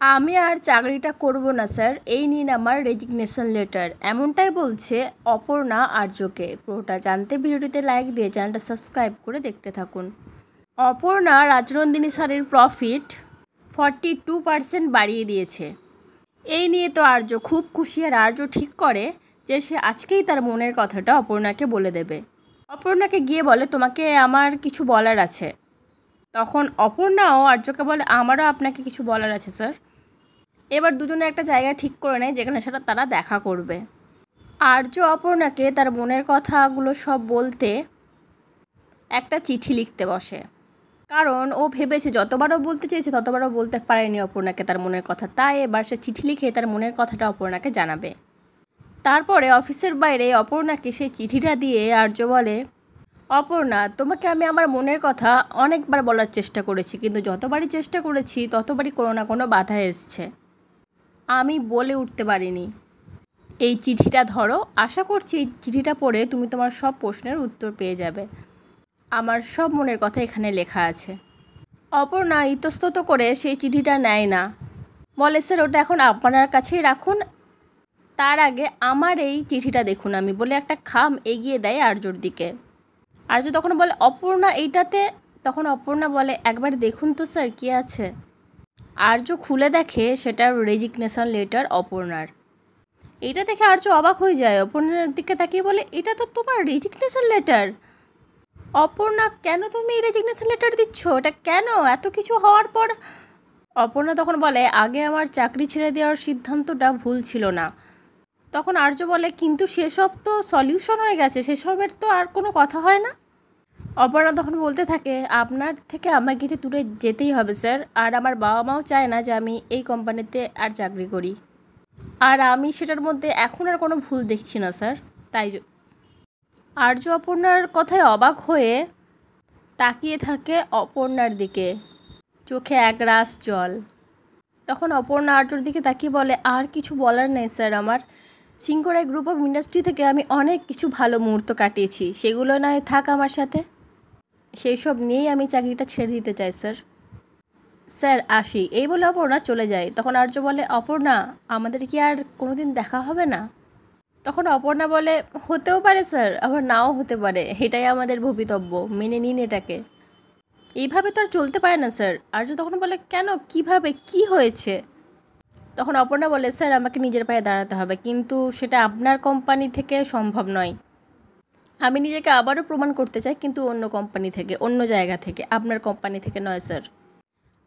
আমি আর চাকরিটা করব না স্যার, এই নিন আমার রেজিগনেশন লেটার, এমনটাই বলছে অপর্ণা আর্যকে। পুরোটা জানতে ভিডিওটিতে লাইক দিয়ে চ্যানেলটা সাবস্ক্রাইব করে দেখতে থাকুন। অপর্ণা রাজনন্দিনী স্যারের প্রফিট 42% বাড়িয়ে দিয়েছে। এই নিয়ে তো আর্য খুব খুশি, আর আর্য ঠিক করে যে সে আজকেই তার মনের কথাটা অপর্ণাকে বলে দেবে। অপর্ণাকে গিয়ে বলে, তোমাকে আমার কিছু বলার আছে। তখন অপর্ণাও আর্যকে বলে, আমারও আপনাকে কিছু বলার আছে স্যার। এবার দুজনে একটা জায়গা ঠিক করে নেয় যেখানে সেটা তারা দেখা করবে। আর্য অপর্ণাকে তার মনের কথাগুলো সব বলতে একটা চিঠি লিখতে বসে, কারণ ও ভেবেছে যতবারও বলতে চেয়েছে ততবারও বলতে পারেনি অপর্ণাকে তার মনের কথা, তাই এবার সে চিঠি লিখে তার মনের কথাটা অপর্ণাকে জানাবে। তারপরে অফিসের বাইরে অপর্ণাকে সেই চিঠিটা দিয়ে আর্য বলে, অপর্ণা, তোমাকে আমি আমার মনের কথা অনেকবার বলার চেষ্টা করেছি, কিন্তু যতবারই চেষ্টা করেছি ততবারই কোনো না কোনো বাধা এসছে, আমি বলে উঠতে পারিনি। এই চিঠিটা ধরো, আশা করছি এই চিঠিটা পড়ে তুমি তোমার সব প্রশ্নের উত্তর পেয়ে যাবে। আমার সব মনের কথা এখানে লেখা আছে। অপর্ণা ইতস্তত করে সেই চিঠিটা নেয় না, বলে, স্যার ওটা এখন আপনার কাছেই রাখুন, তার আগে আমার এই চিঠিটা দেখুন, আমি বলে একটা খাম এগিয়ে দেয় আর্যর দিকে। আর্য তখন বলে, অপর্ণা এইটাতে। তখন অপর্ণা বলে, একবার দেখুন তো স্যার কী আছে। আর্য খুলে দেখে সেটা রেজিগনেশন লেটার অপর্ণার। এটা দেখে আর্য অবাক হয়ে যায়, অপর্ণার দিকে তাকিয়ে বলে, এটা তো তোমার রেজিগনেশন লেটার। অপর্ণা, কেন তুমি এই রেজিগনেশন লেটার দিচ্ছ? এটা কেন, এত কিছু হওয়ার পর? অপর্ণা তখন বলে, আগে আমার চাকরি ছেড়ে দেওয়ার সিদ্ধান্তটা ভুল ছিল না। তখন আর্য বলে, কিন্তু সেসব তো সলিউশন হয়ে গেছে, সেসবের তো আর কোনো কথা হয় না। অপর্ণা তখন বলতে থাকে, আপনার থেকে আমাকে যে দূরে যেতেই হবে স্যার, আর আমার বাবা মাও চায় না যে আমি এই কোম্পানিতে আর চাকরি করি, আর আমি সেটার মধ্যে এখন আর কোনো ভুল দেখছি না স্যার। তাই আর্য অপর্ণার কথায় অবাক হয়ে তাকিয়ে থাকে অপর্ণার দিকে, চোখে একরাশ জল। তখন অপর্ণা আর্যর দিকে তাকিয়ে বলে, আর কিছু বলার নেই স্যার, আমার সিঙ্কোরাই গ্রুপ অফ ইন্ডাস্ট্রি থেকে আমি অনেক কিছু ভালো মুহূর্ত কাটিয়েছি, সেগুলো নয় থাক আমার সাথে, সেই সব নিয়েই আমি চাকরিটা ছেড়ে দিতে চাই স্যার। স্যার আসি, এই বলে অপর্ণা চলে যায়। তখন আর্য বলে, অপর্ণা, আমাদের কি আর কোনো দিন দেখা হবে না? তখন অপর্ণা বলে, হতেও পারে স্যার, আবার নাও হতে পারে, এটাই আমাদের ভবিতব্য, মেনে নিন এটাকে। এইভাবে তো আর চলতে পারে না স্যার। আর্য তখন বলে, কেন, কিভাবে, কি হয়েছে? তখন অপর্ণা বলে, স্যার আমাকে নিজের পায়ে দাঁড়াতে হবে, কিন্তু সেটা আপনার কোম্পানি থেকে সম্ভব নয়। আমি নিজেকে আবারও প্রমাণ করতে চাই, কিন্তু অন্য কোম্পানি থেকে, অন্য জায়গা থেকে, আপনার কোম্পানি থেকে নয় স্যার।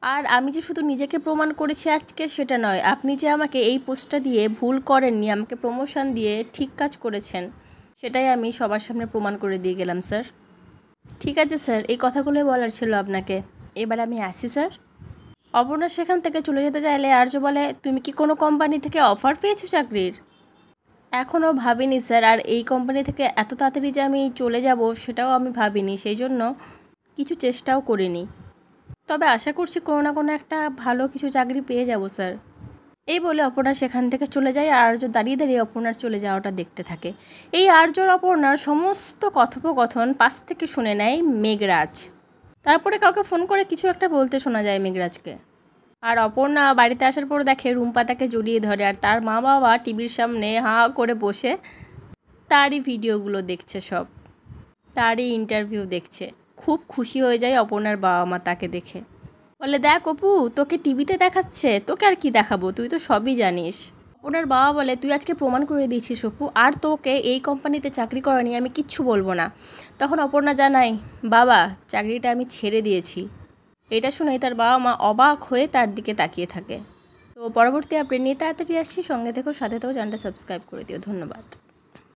আর আমি যে শুধু নিজেকে প্রমাণ করেছি আজকে সেটা নয়, আপনি যে আমাকে এই পোস্টটা দিয়ে ভুল করেননি, আমাকে প্রমোশন দিয়ে ঠিক কাজ করেছেন, সেটাই আমি সবার সামনে প্রমাণ করে দিয়ে গেলাম স্যার। ঠিক আছে স্যার, এই কথাগুলোই বলার ছিল আপনাকে, এবার আমি আসি স্যার। অপর্ণা সেখান থেকে চলে যেতে চাইলে আর্য বলে, তুমি কি কোনো কোম্পানি থেকে অফার পেয়েছো চাকরির? এখনও ভাবিনি স্যার, আর এই কোম্পানি থেকে এত তাড়াতাড়ি যে আমি চলে যাব সেটাও আমি ভাবিনি, সেই জন্য কিছু চেষ্টাও করিনি, তবে আশা করছি কোনো না কোনো একটা ভালো কিছু চাকরি পেয়ে যাব স্যার। এই বলে অপর্ণা সেখান থেকে চলে যায়, আর আর্য দাঁড়িয়ে দাঁড়িয়ে অপর্ণার চলে যাওয়াটা দেখতে থাকে। এই আর্যর অপর্ণার সমস্ত কথোপকথন পাশ থেকে শুনে নেয় মেঘরাজ। তারপরে কাউকে ফোন করে কিছু একটা বলতে শোনা যায় মেঘরাজকে। আর অপর্ণা বাড়িতে আসার পর দেখে রুম্পা তাকে জড়িয়ে ধরে, আর তার মা বাবা টিভির সামনে হাঁ করে বসে তারই ভিডিওগুলো দেখছে, সব তারই ইন্টারভিউ দেখছে। খুব খুশি হয়ে যায় অপর্ণার বাবা মা তাকে দেখে, বলে, দেখ অপু, তোকে টিভিতে দেখাচ্ছে, তোকে আর কি দেখাবো, তুই তো সবই জানিস। অপর্ণার বাবা বলে, তুই আজকে প্রমাণ করে দিয়েছিস অপু, আর তোকে এই কোম্পানিতে চাকরি করা নিয়ে আমি কিচ্ছু বলবো না। তখন অপর্ণা জানায়, বাবা, চাকরিটা আমি ছেড়ে দিয়েছি। এটা শুনেই তার বাবা মা অবাক হয়ে তার দিকে তাকিয়ে থাকে। তো পরবর্তী আপডেট নিয়ে তাড়াতাড়ি আসছি, সঙ্গে থেকো, সাথে থেকো, চ্যানেলটা সাবস্ক্রাইব করে দিও। ধন্যবাদ।